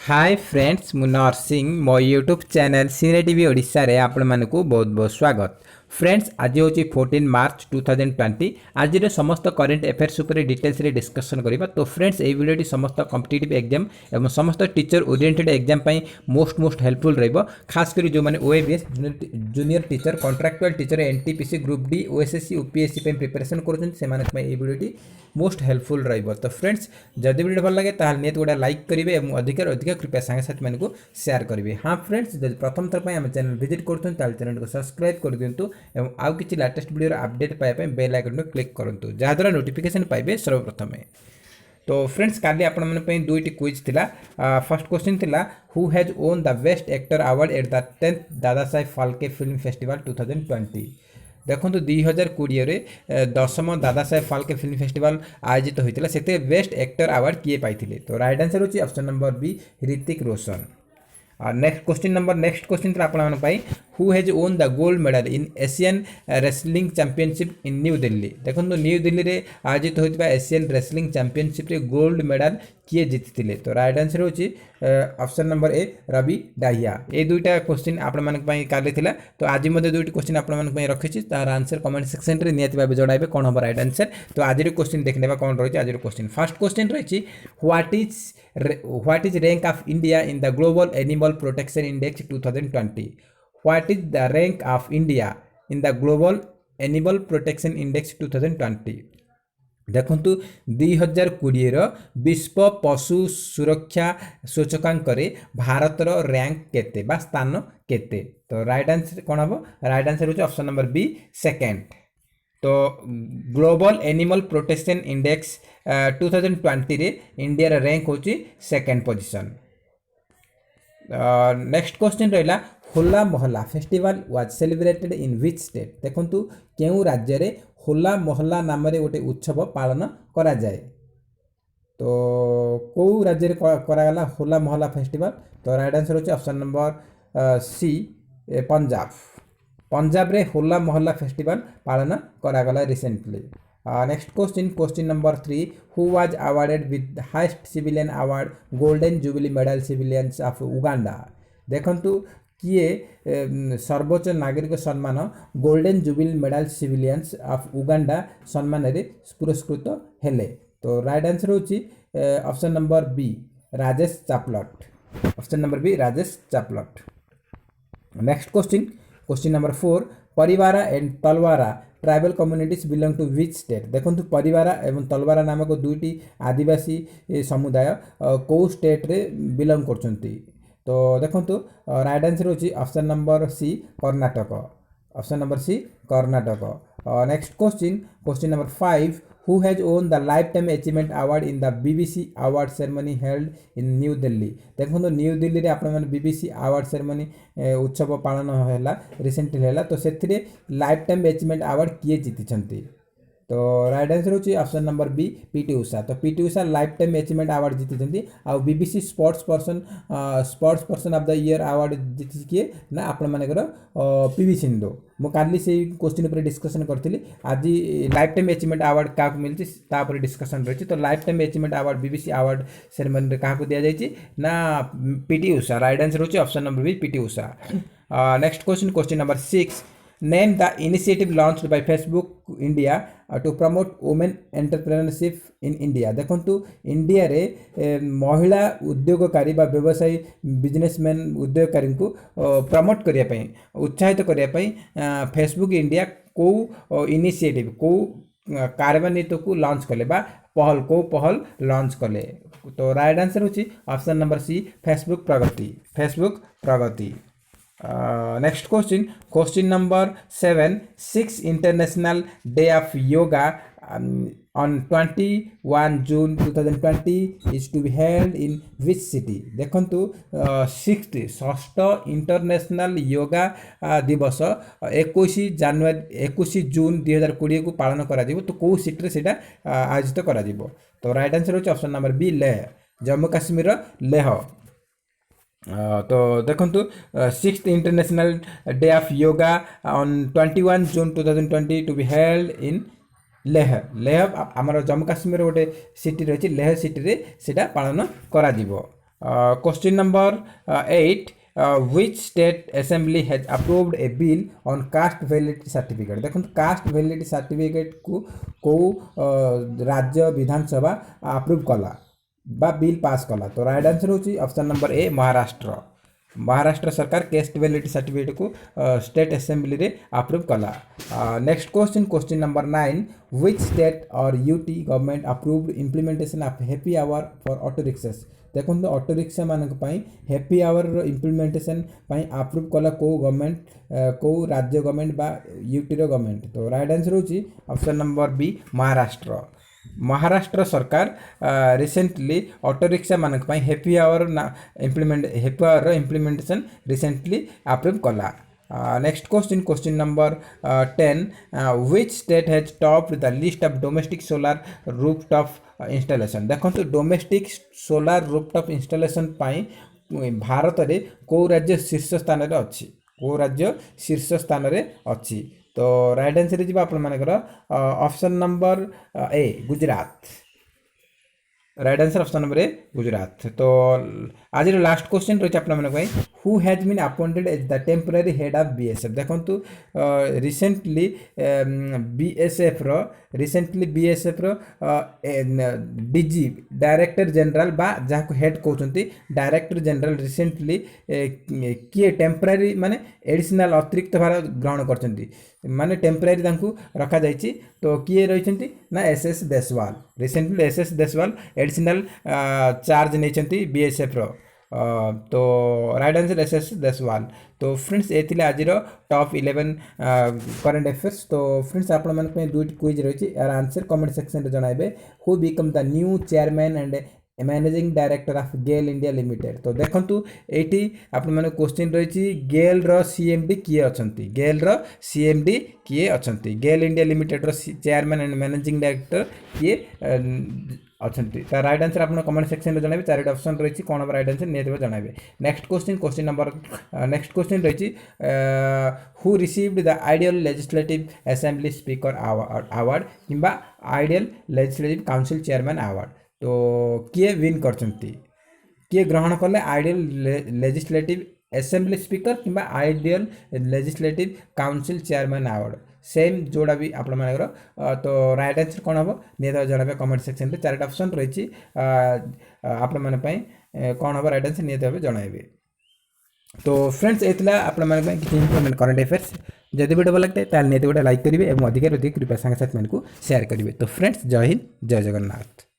Hi friends मु नरसिंह मो YouTube channel सिने TV Odisha रे आपण मानकु बहुत बहुत स्वागत। फ्रेंड्स आज हूँ 14 मार्च 2020। आज समस्त करेन्ट अफेयर्स उपर डिटेल्स रे डिस्कशन करबा। तो फ्रेंड्स ये वीडियो समस्त कॉम्पिटिटिव एग्जाम एवं समस्त teacher oriented exam most helpful रहिबो। खास करी जो माने OABS junior teacher contractual teacher NTPC group D OSSC UPSC पे प्रिपरेशन करूछन से माने ये वीडियो मोस्ट हेल्पफुल रहिबो। तो फ्रेंड्स जदि वीडियो भल लगे ताल नियत गोटा लाइक करेंगे और अधिक कृपया सांगे साथी मानक शेयर करेंगे। हाँ फ्रेंड्स जब प्रथम थर आम चैनल विजिट करूँ चैनल को सब्सक्राइब कर दिंतु और आउ किसी लेटेस्ट वीडियो अपडेट पाइबा बेल आइकन को क्लिक करूँ जहाद्वारा नोटिफिकेशन पाइबे सर्वप्रथम। तो फ्रेंड्स काली आपण माने दुईटी क्विज थिला। फर्स्ट क्वेश्चन थिला who has won the best actor award at the 10th Dada Saheb Phalke film festival 2020। देखो 2020 10th Dada Saheb Phalke film festival आयोजित होता से बेस्ट एक्टर अवार्ड किए पाई। तो राइट आंसर होची option number B Hrithik Roshan. Next question आप who has won the gold medal in Asian wrestling championship in New Delhi. देखो New Delhi रे आयोजित होता एशियन रेसलिंग चैंपियनशिप रे गोल्ड मेडल किए जीति। तो राइट आंसर होची ऑप्शन नंबर ए रवि डाहिया। ये दुईटा क्वेश्चन आपंपाई काली थिला। तो आज दुईटी क्वेश्चन आपंपाई रखी तार आंसर कमेंट सेक्शन में निहत भाव जणाइबे कौन हम राइट आंसर। तो आज क्वेश्चन देखने कौन रही आज क्वेश्चन। फर्स्ट क्वेश्चन रही what is rank of India in the global animal protection index 2020। What is the rank of India in the global animal protection index 2020। देखु 2020 विश्व पशु सुरक्षा सूचकांक भारतर रैंक केते बा स्थान केते। तो राइट आंसर कौन हम राइट आंसर होची ऑप्शन नंबर बी सेकेंड। तो ग्लोबल एनिमल प्रोटेक्शन इंडेक्स 2020 रे इंडिया रैंक होची सेकेंड पोजीशन। नेक्स्ट क्वेश्चन रहा होला Mohalla festival was celebrated in which state. देखु केउ राज्य रे होला मोहल्ला नाम गोटे उत्सव पालन करा जाए। तो कौ राज्य रे करागला होला मोहल्ला फेस्टिवल। तो राइट आंसर होची option number C Punjab. Punjab रे होला मोहल्ला फेस्टिवल पालन करागला recently. Next question number 3 who was awarded with highest civilian award golden jubilee medal civilians of Uganda. देखंतु किए सर्वोच्च नागरिक सम्मान golden jubilee medal civilians of Uganda सम्मान रे पुरस्कृत हेले। तो राइट आंसर होची option number B Rajesh Chaplot. Option number B Rajesh Chaplot. Next question number 4 परिवारा एंड तलवारा tribal communities belong to which state. देखो परिवारा एवं तलवारा नामक दुईटी आदिवासी समुदाय कौ स्टेट रे बिलोंग करछंती। तो देखो राइट आंसर होची option number C Karnataka. Option number C Karnataka. Next question number 5 who has won the life time achievement award in the BBC award ceremony held in New Delhi. देखो न्यू दिल्ली रे आपण माने बीबीसी अवार्ड सेरेमनी उत्सव पालन हैला recently हैला। तो सेथिरे लाइफ टाइम अचीवमेंट अवार्ड किए जीति। तो राइट आंसर होची option number B PT Usha. तो PT Usha life time achievement award जीति आ BBC sports person of the year award जीति किए ना आपण मानकर पीवी सिंधु। मु काली से क्वेश्चन ऊपर डिस्कशन करथिली। आज लाइफ टाइम अचीवमेंट अवार्ड क्या मिलची ता पर डिस्कशन रही। तो life time achievement award BBC award ceremony रे क्या दिया जायछि ना पीटी उषा। राइट आंसर होची option number B PT Usha. Next question number 6 Name the initiative launched by Facebook India to promote women entrepreneurship in India। देखो इंडिया रे महिला उद्योगकारी बा व्यवसायी बिजनेसमैन उद्योगकारी को प्रमोट करिया पई उत्साहित करिया पई फेसबुक इंडिया को इनिशिएटिव को कार्यान्वित को लॉन्च कले बा पहल लॉन्च कले। तो राइट आंसर होची option number C Facebook Pragati. Next question number 7 6 international day of yoga on 21 June 2020 is to be held in which city। देखंतु 6th इंटरनेशनल योगा दिवस 21 जून 2020 को पालन करा जिवो। तो कौ सिटी रे सेटा आयोजित करा जिवो। तो राइट आंसर होची option number B Leh Jammu Kashmir Leh. तो देखो 6th international day of yoga on 21 June 2020 to be held in Leh आमर जम्मू काश्मीर गोटे सिटी रही लेह सिटी रे सेटा पालन करा जिवो। Question number 8 which state assembly has approved a bill on caste validity certificate देखो caste validity certificate को राज्य विधानसभा अप्रूव कला बा बिल पास कला तो राइट आंसर होची option number A Maharashtra Maharashtra सरकार कास्ट वैलिडिटी सर्टिफिकेट को स्टेट असेंबली रे अप्रूव कला next question number 9 which state और UT government approved implementation of happy hour for auto rickshaws देखो ऑटो रिक्शा मान हैप्पी आवर इंप्लीमेंटेशन अप्रूव कला को गवर्नमेंट को राज्य गवर्नमेंट बा यूटी रो गवर्नमेंट तो राइट आंसर होची option number B Maharashtra Maharashtra सरकार रिसेंटली ऑटो रिक्शा मान happy hour implementation recently approve कला next question number 10 which state has topped the list of domestic solar rooftop installation देखो domestic solar rooftop installation Bharat में कौ राज्य शीर्ष स्थान में अच्छी कौ राज्य शीर्ष स्थान में अच्छी तो राइट आंसर जी आप option number A Gujarat right answer option number A Gujarat तो आज लास्ट क्वेश्चन रही है who has been appointed as the temporary head of BSF देखो रिसेंटली बीएसएफ रो डीजी डायरेक्टर जनरल बा जहाँ हेड कहते डायरेक्टर जनरल रिसेंटली किए टेम्पररी माने एडिशनल अतिरिक्त भार ग्रहण करछंती माने टेम्पररी रखा जाइए तो किए रही ना SS Deswal recently SS Deswal additional charge नहीं बीएसएफ रो तो राइट आंसर एसएस देशवाल तो फ्रेंड्स ये आज टॉप 11 करंट अफेयर्स तो फ्रेंड्स आप दुईट क्विज रही यार आंसर कमेंट सेक्शन में जनइबे who become the new chairman and managing director of GAIL India limited तो देखंतु एटी आपण माने क्वेश्चन रही गेल रो सीएमडी किए अछंती गेल रो सीएमडी किए अछंती गेल इंडिया लिमिटेड रो चेयरमैन एंड मैनेजिंग डायरेक्टर किए अछंती तो राइट आंसर आप कमेंट सेक्शन में जनइबे चारिटा ऑप्शन रही कौन राइट आंसर नियत जनइबे नेक्स्ट क्वेश्चन रही who received the ideal legislative assembly speaker award किंबा ideal legislative council chairman award तो किए विन करछंती किए ग्रहण कले आइडियल लेजिस्लेटिव असेंबली स्पीकर किंबा ideal legislative council chairman award same जोड़ा भी आपण मानकर तो राइट आंसर कौन हम निहत जनाबे कमेंट सेक्शन में चारिटा ऑप्शन रही आपण माने कौन हम राइट आंसर निहत जनइबे तो फ्रेंड्स ये आपण माने किसी इंपोर्टेंट करंट अफेयर्स जदि वीडियो भल लगता है निहत गोटे लाइक करेंगे और अधिक कृपया सांग साथी को शेयर करेंगे तो फ्रेंड्स जय हिंद जय जगन्नाथ।